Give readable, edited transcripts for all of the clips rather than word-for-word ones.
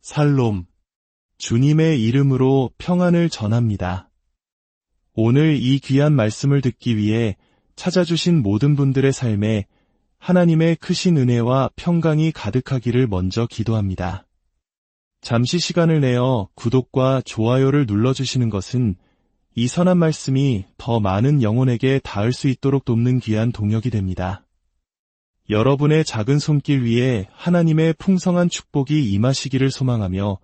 살롬. 주님의 이름으로 평안을 전합니다. 오늘 이 귀한 말씀을 듣기 위해 찾아주신 모든 분들의 삶에 하나님의 크신 은혜와 평강이 가득하기를 먼저 기도합니다. 잠시 시간을 내어 구독과 좋아요를 눌러주시는 것은 이 선한 말씀이 더 많은 영혼에게 닿을 수 있도록 돕는 귀한 동력이 됩니다. 여러분의 작은 손길 위에 하나님의 풍성한 축복이 임하시기를 소망하며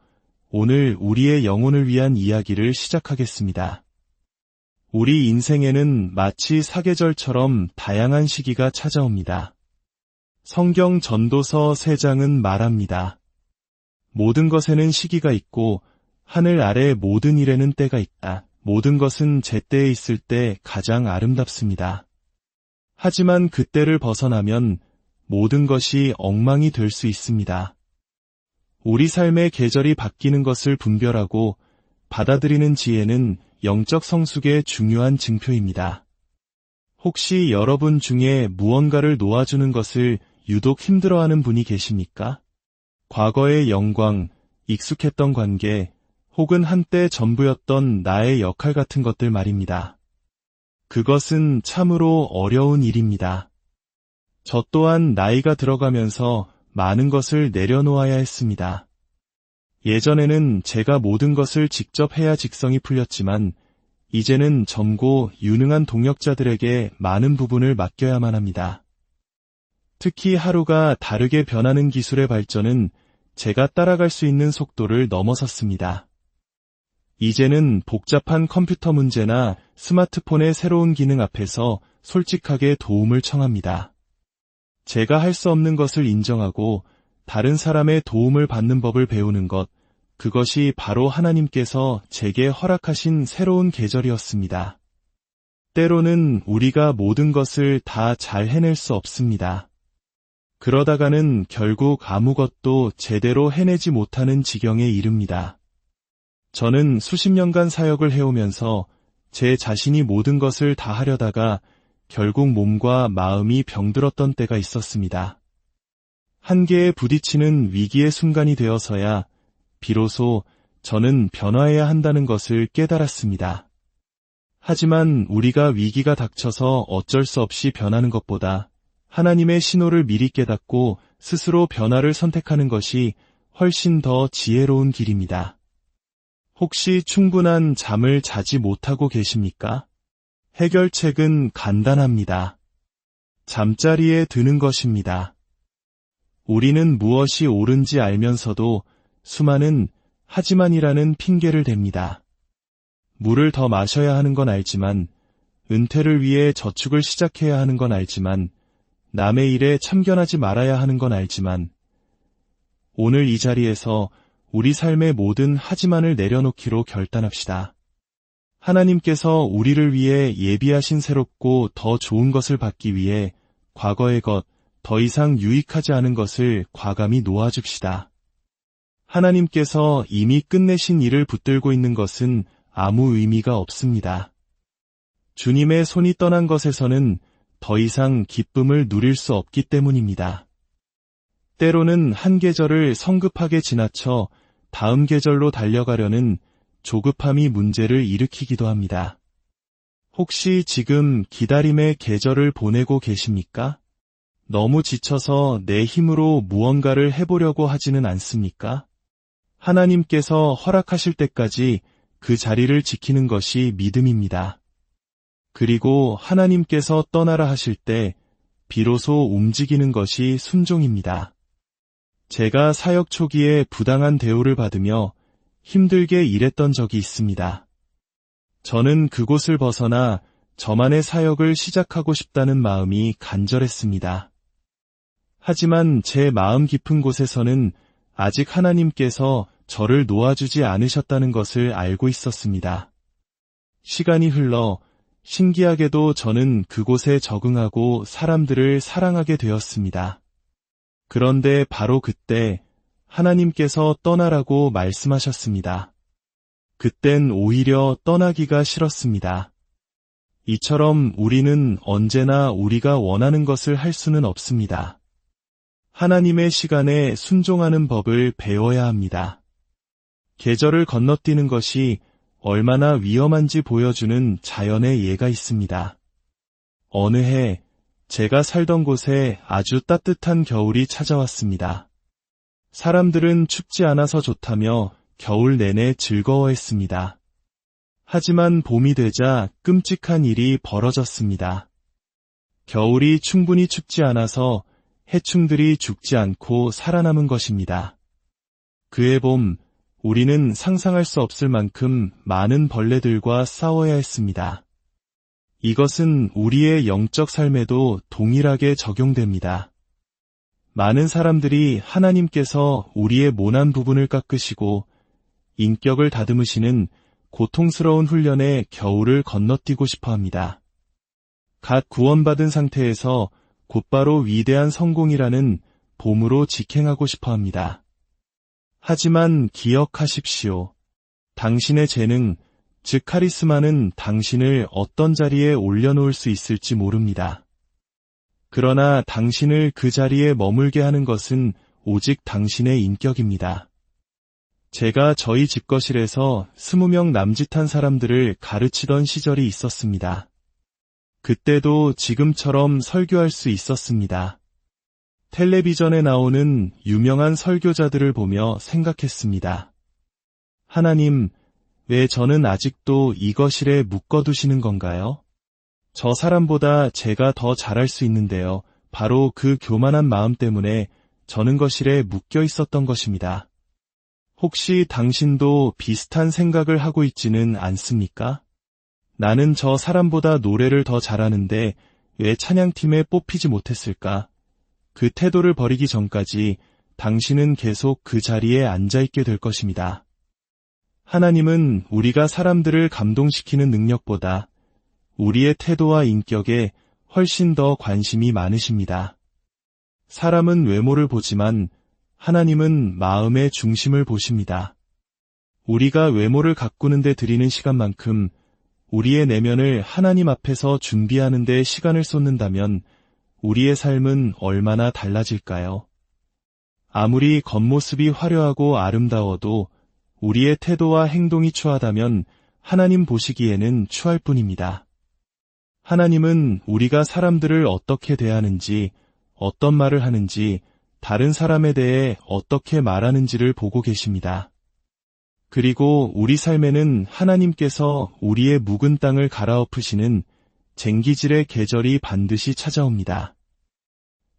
오늘 우리의 영혼을 위한 이야기를 시작하겠습니다. 우리 인생에는 마치 사계절처럼 다양한 시기가 찾아옵니다. 성경 전도서 3장은 말합니다. 모든 것에는 시기가 있고 하늘 아래 모든 일에는 때가 있다. 모든 것은 제때에 있을 때 가장 아름답습니다. 하지만 그 때를 벗어나면 모든 것이 엉망이 될 수 있습니다. 우리 삶의 계절이 바뀌는 것을 분별하고 받아들이는 지혜는 영적 성숙의 중요한 증표입니다. 혹시 여러분 중에 무언가를 놓아주는 것을 유독 힘들어하는 분이 계십니까? 과거의 영광, 익숙했던 관계, 혹은 한때 전부였던 나의 역할 같은 것들 말입니다. 그것은 참으로 어려운 일입니다. 저 또한 나이가 들어가면서 많은 것을 내려놓아야 했습니다. 예전에는 제가 모든 것을 직접 해야 직성이 풀렸지만 이제는 젊고 유능한 동역자들에게 많은 부분을 맡겨야만 합니다. 특히 하루가 다르게 변하는 기술의 발전은 제가 따라갈 수 있는 속도를 넘어섰습니다. 이제는 복잡한 컴퓨터 문제나 스마트폰의 새로운 기능 앞에서 솔직하게 도움을 청합니다. 제가 할 수 없는 것을 인정하고 다른 사람의 도움을 받는 법을 배우는 것, 그것이 바로 하나님께서 제게 허락하신 새로운 계절이었습니다. 때로는 우리가 모든 것을 다 잘 해낼 수 없습니다. 그러다가는 결국 아무것도 제대로 해내지 못하는 지경에 이릅니다. 저는 수십 년간 사역을 해오면서 제 자신이 모든 것을 다 하려다가 결국 몸과 마음이 병들었던 때가 있었습니다. 한계에 부딪히는 위기의 순간이 되어서야 비로소 저는 변화해야 한다는 것을 깨달았습니다. 하지만 우리가 위기가 닥쳐서 어쩔 수 없이 변하는 것보다 하나님의 신호를 미리 깨닫고 스스로 변화를 선택하는 것이 훨씬 더 지혜로운 길입니다. 혹시 충분한 잠을 자지 못하고 계십니까? 해결책은 간단합니다. 잠자리에 드는 것입니다. 우리는 무엇이 옳은지 알면서도 수많은 하지만이라는 핑계를 댑니다. 물을 더 마셔야 하는 건 알지만, 은퇴를 위해 저축을 시작해야 하는 건 알지만, 남의 일에 참견하지 말아야 하는 건 알지만, 오늘 이 자리에서 우리 삶의 모든 하지만을 내려놓기로 결단합시다. 하나님께서 우리를 위해 예비하신 새롭고 더 좋은 것을 받기 위해 과거의 것, 더 이상 유익하지 않은 것을 과감히 놓아줍시다. 하나님께서 이미 끝내신 일을 붙들고 있는 것은 아무 의미가 없습니다. 주님의 손이 떠난 것에서는 더 이상 기쁨을 누릴 수 없기 때문입니다. 때로는 한 계절을 성급하게 지나쳐 다음 계절로 달려가려는 조급함이 문제를 일으키기도 합니다. 혹시 지금 기다림의 계절을 보내고 계십니까? 너무 지쳐서 내 힘으로 무언가를 해보려고 하지는 않습니까? 하나님께서 허락하실 때까지 그 자리를 지키는 것이 믿음입니다. 그리고 하나님께서 떠나라 하실 때 비로소 움직이는 것이 순종입니다. 제가 사역 초기에 부당한 대우를 받으며 힘들게 일했던 적이 있습니다. 저는 그곳을 벗어나 저만의 사역을 시작하고 싶다는 마음이 간절했습니다. 하지만 제 마음 깊은 곳에서는 아직 하나님께서 저를 놓아주지 않으셨다는 것을 알고 있었습니다. 시간이 흘러 신기하게도 저는 그곳에 적응하고 사람들을 사랑하게 되었습니다. 그런데 바로 그때 하나님께서 떠나라고 말씀하셨습니다. 그땐 오히려 떠나기가 싫었습니다. 이처럼 우리는 언제나 우리가 원하는 것을 할 수는 없습니다. 하나님의 시간에 순종하는 법을 배워야 합니다. 계절을 건너뛰는 것이 얼마나 위험한지 보여주는 자연의 예가 있습니다. 어느 해 제가 살던 곳에 아주 따뜻한 겨울이 찾아왔습니다. 사람들은 춥지 않아서 좋다며 겨울 내내 즐거워했습니다. 하지만 봄이 되자 끔찍한 일이 벌어졌습니다. 겨울이 충분히 춥지 않아서 해충들이 죽지 않고 살아남은 것입니다. 그해 봄, 우리는 상상할 수 없을 만큼 많은 벌레들과 싸워야 했습니다. 이것은 우리의 영적 삶에도 동일하게 적용됩니다. 많은 사람들이 하나님께서 우리의 모난 부분을 깎으시고 인격을 다듬으시는 고통스러운 훈련의 겨울을 건너뛰고 싶어 합니다. 갓 구원받은 상태에서 곧바로 위대한 성공이라는 봄으로 직행하고 싶어 합니다. 하지만 기억하십시오. 당신의 재능, 즉 카리스마는 당신을 어떤 자리에 올려놓을 수 있을지 모릅니다. 그러나 당신을 그 자리에 머물게 하는 것은 오직 당신의 인격입니다. 제가 저희 집거실에서 20명 남짓한 사람들을 가르치던 시절이 있었습니다. 그때도 지금처럼 설교할 수 있었습니다. 텔레비전에 나오는 유명한 설교자들을 보며 생각했습니다. 하나님, 왜 저는 아직도 이 거실에 묶어두시는 건가요? 저 사람보다 제가 더 잘할 수 있는데요. 바로 그 교만한 마음 때문에 저는 거실에 묶여 있었던 것입니다. 혹시 당신도 비슷한 생각을 하고 있지는 않습니까? 나는 저 사람보다 노래를 더 잘하는데 왜 찬양팀에 뽑히지 못했을까? 그 태도를 버리기 전까지 당신은 계속 그 자리에 앉아있게 될 것입니다. 하나님은 우리가 사람들을 감동시키는 능력보다 우리의 태도와 인격에 훨씬 더 관심이 많으십니다. 사람은 외모를 보지만 하나님은 마음의 중심을 보십니다. 우리가 외모를 가꾸는 데 들이는 시간만큼 우리의 내면을 하나님 앞에서 준비하는 데 시간을 쏟는다면 우리의 삶은 얼마나 달라질까요? 아무리 겉모습이 화려하고 아름다워도 우리의 태도와 행동이 추하다면 하나님 보시기에는 추할 뿐입니다. 하나님은 우리가 사람들을 어떻게 대하는지, 어떤 말을 하는지, 다른 사람에 대해 어떻게 말하는지를 보고 계십니다. 그리고 우리 삶에는 하나님께서 우리의 묵은 땅을 갈아엎으시는 쟁기질의 계절이 반드시 찾아옵니다.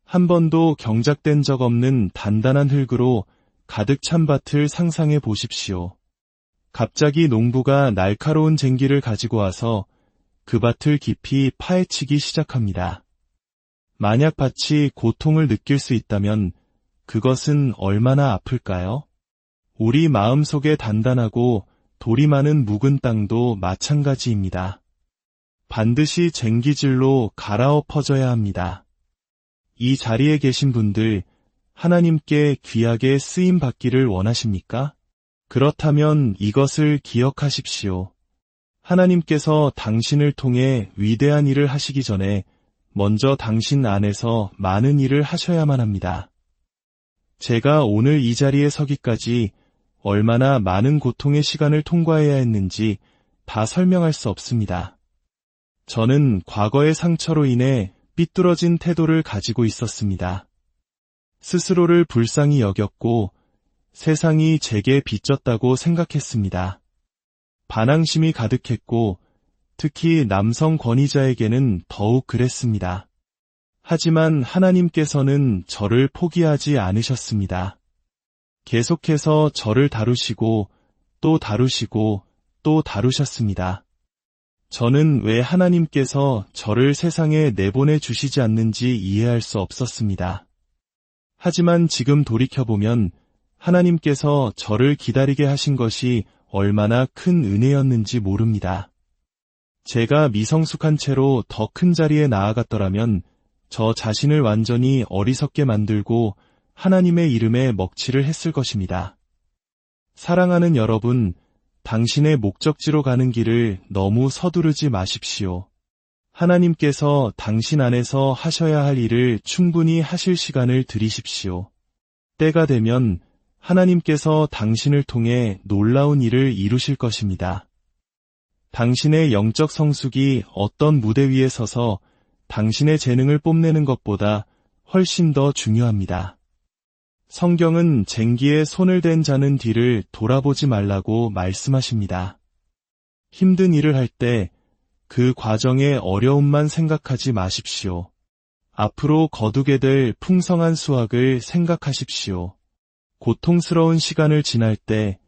한 번도 경작된 적 없는 단단한 흙으로 가득 찬 밭을 상상해 보십시오. 갑자기 농부가 날카로운 쟁기를 가지고 와서 그 밭을 깊이 파헤치기 시작합니다. 만약 밭이 고통을 느낄 수 있다면 그것은 얼마나 아플까요? 우리 마음속에 단단하고 돌이 많은 묵은 땅도 마찬가지입니다. 반드시 쟁기질로 갈아엎어져야 합니다. 이 자리에 계신 분들, 하나님께 귀하게 쓰임 받기를 원하십니까? 그렇다면 이것을 기억하십시오. 하나님께서 당신을 통해 위대한 일을 하시기 전에 먼저 당신 안에서 많은 일을 하셔야만 합니다. 제가 오늘 이 자리에 서기까지 얼마나 많은 고통의 시간을 통과해야 했는지 다 설명할 수 없습니다. 저는 과거의 상처로 인해 삐뚤어진 태도를 가지고 있었습니다. 스스로를 불쌍히 여겼고 세상이 제게 빚졌다고 생각했습니다. 반항심이 가득했고 특히 남성 권위자에게는 더욱 그랬습니다. 하지만 하나님께서는 저를 포기하지 않으셨습니다. 계속해서 저를 다루시고 또 다루시고 또 다루셨습니다. 저는 왜 하나님께서 저를 세상에 내보내 주시지 않는지 이해할 수 없었습니다. 하지만 지금 돌이켜보면 하나님께서 저를 기다리게 하신 것이 얼마나 큰 은혜였는지 모릅니다. 제가 미성숙한 채로 더 큰 자리에 나아갔더라면 저 자신을 완전히 어리석게 만들고 하나님의 이름에 먹칠을 했을 것입니다. 사랑하는 여러분, 당신의 목적지로 가는 길을 너무 서두르지 마십시오. 하나님께서 당신 안에서 하셔야 할 일을 충분히 하실 시간을 드리십시오. 때가 되면 하나님께서 당신을 통해 놀라운 일을 이루실 것입니다. 당신의 영적 성숙이 어떤 무대 위에 서서 당신의 재능을 뽐내는 것보다 훨씬 더 중요합니다. 성경은 쟁기에 손을 댄 자는 뒤를 돌아보지 말라고 말씀하십니다. 힘든 일을 할 때 그 과정의 어려움만 생각하지 마십시오. 앞으로 거두게 될 풍성한 수확을 생각하십시오. 고통스러운 시간을 지날 때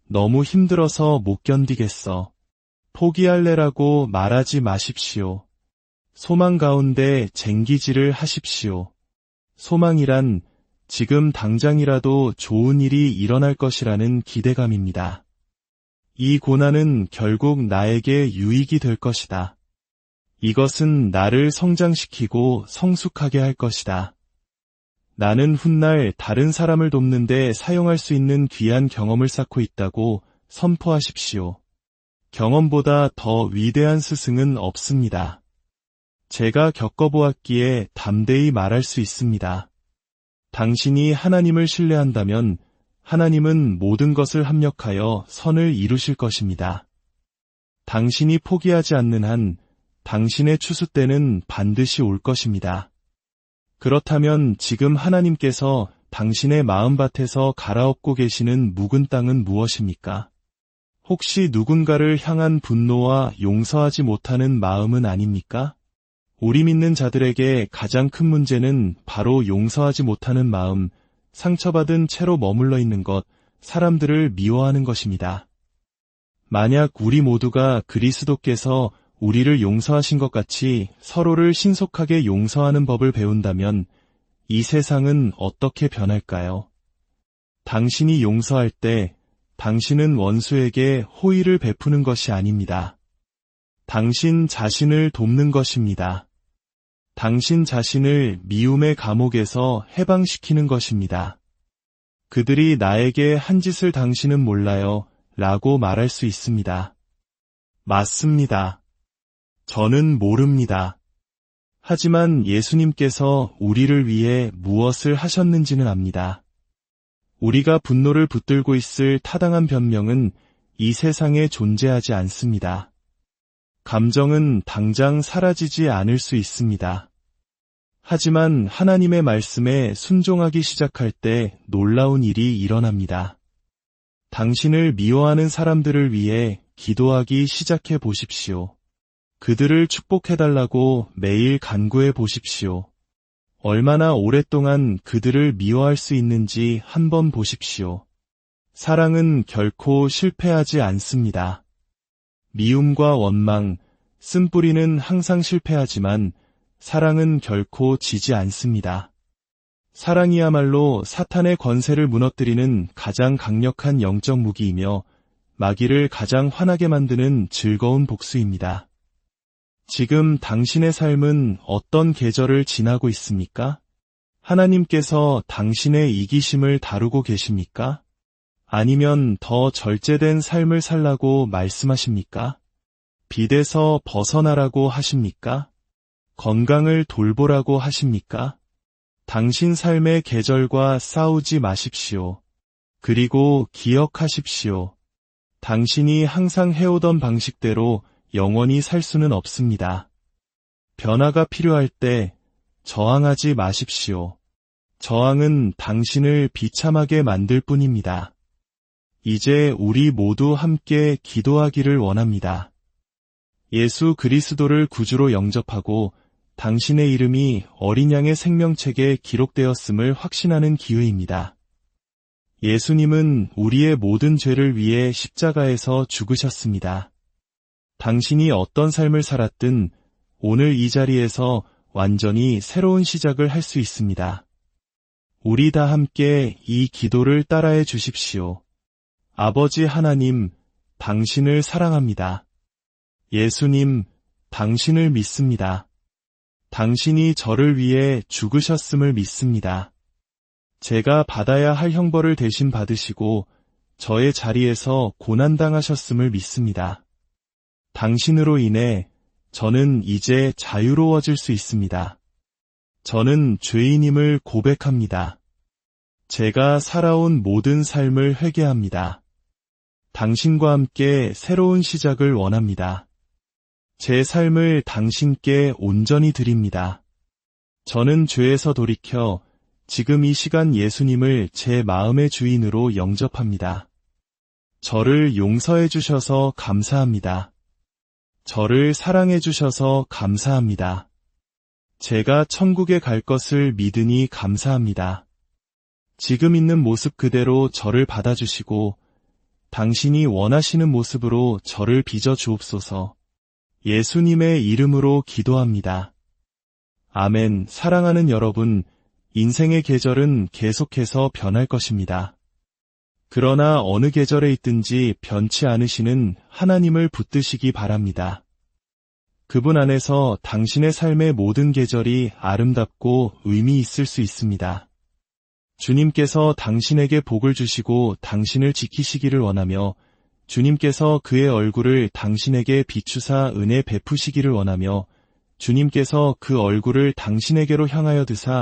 너무 힘들어서 못 견디겠어. 포기할래라고 말하지 마십시오. 소망 가운데 쟁기질을 하십시오. 소망이란 지금 당장이라도 좋은 일이 일어날 것이라는 기대감입니다. 이 고난은 결국 나에게 유익이 될 것이다. 이것은 나를 성장시키고 성숙하게 할 것이다. 나는 훗날 다른 사람을 돕는데 사용할 수 있는 귀한 경험을 쌓고 있다고 선포하십시오. 경험보다 더 위대한 스승은 없습니다. 제가 겪어보았기에 담대히 말할 수 있습니다. 당신이 하나님을 신뢰한다면 하나님은 모든 것을 합력하여 선을 이루실 것입니다. 당신이 포기하지 않는 한 당신의 추수 때는 반드시 올 것입니다. 그렇다면 지금 하나님께서 당신의 마음밭에서 갈아엎고 계시는 묵은 땅은 무엇입니까? 혹시 누군가를 향한 분노와 용서하지 못하는 마음은 아닙니까? 우리 믿는 자들에게 가장 큰 문제는 바로 용서하지 못하는 마음, 상처받은 채로 머물러 있는 것, 사람들을 미워하는 것입니다. 만약 우리 모두가 그리스도께서 우리를 용서하신 것 같이 서로를 신속하게 용서하는 법을 배운다면 이 세상은 어떻게 변할까요? 당신이 용서할 때 당신은 원수에게 호의를 베푸는 것이 아닙니다. 당신 자신을 돕는 것입니다. 당신 자신을 미움의 감옥에서 해방시키는 것입니다. 그들이 나에게 한 짓을 당신은 몰라요 라고 말할 수 있습니다. 맞습니다. 저는 모릅니다. 하지만 예수님께서 우리를 위해 무엇을 하셨는지는 압니다. 우리가 분노를 붙들고 있을 타당한 변명은 이 세상에 존재하지 않습니다. 감정은 당장 사라지지 않을 수 있습니다. 하지만 하나님의 말씀에 순종하기 시작할 때 놀라운 일이 일어납니다. 당신을 미워하는 사람들을 위해 기도하기 시작해 보십시오. 그들을 축복해달라고 매일 간구해 보십시오. 얼마나 오랫동안 그들을 미워할 수 있는지 한번 보십시오. 사랑은 결코 실패하지 않습니다. 미움과 원망, 쓴뿌리는 항상 실패하지만 사랑은 결코 지지 않습니다. 사랑이야말로 사탄의 권세를 무너뜨리는 가장 강력한 영적 무기이며 마귀를 가장 화나게 만드는 즐거운 복수입니다. 지금 당신의 삶은 어떤 계절을 지나고 있습니까? 하나님께서 당신의 이기심을 다루고 계십니까? 아니면 더 절제된 삶을 살라고 말씀하십니까? 빚에서 벗어나라고 하십니까? 건강을 돌보라고 하십니까? 당신 삶의 계절과 싸우지 마십시오. 그리고 기억하십시오. 당신이 항상 해오던 방식대로 영원히 살 수는 없습니다. 변화가 필요할 때 저항하지 마십시오. 저항은 당신을 비참하게 만들 뿐입니다. 이제 우리 모두 함께 기도하기를 원합니다. 예수 그리스도를 구주로 영접하고 당신의 이름이 어린 양의 생명책에 기록되었음을 확신하는 기회입니다. 예수님은 우리의 모든 죄를 위해 십자가에서 죽으셨습니다. 당신이 어떤 삶을 살았든 오늘 이 자리에서 완전히 새로운 시작을 할 수 있습니다. 우리 다 함께 이 기도를 따라해 주십시오. 아버지 하나님, 당신을 사랑합니다. 예수님, 당신을 믿습니다. 당신이 저를 위해 죽으셨음을 믿습니다. 제가 받아야 할 형벌을 대신 받으시고 저의 자리에서 고난당하셨음을 믿습니다. 당신으로 인해 저는 이제 자유로워질 수 있습니다. 저는 죄인임을 고백합니다. 제가 살아온 모든 삶을 회개합니다. 당신과 함께 새로운 시작을 원합니다. 제 삶을 당신께 온전히 드립니다. 저는 죄에서 돌이켜 지금 이 시간 예수님을 제 마음의 주인으로 영접합니다. 저를 용서해 주셔서 감사합니다. 저를 사랑해 주셔서 감사합니다. 제가 천국에 갈 것을 믿으니 감사합니다. 지금 있는 모습 그대로 저를 받아주시고 당신이 원하시는 모습으로 저를 빚어 주옵소서. 예수님의 이름으로 기도합니다. 아멘. 사랑하는 여러분, 인생의 계절은 계속해서 변할 것입니다. 그러나 어느 계절에 있든지 변치 않으시는 하나님을 붙드시기 바랍니다. 그분 안에서 당신의 삶의 모든 계절이 아름답고 의미 있을 수 있습니다. 주님께서 당신에게 복을 주시고 당신을 지키시기를 원하며 주님께서 그의 얼굴을 당신에게 비추사 은혜 베푸시기를 원하며 주님께서 그 얼굴을 당신에게로 향하여 드사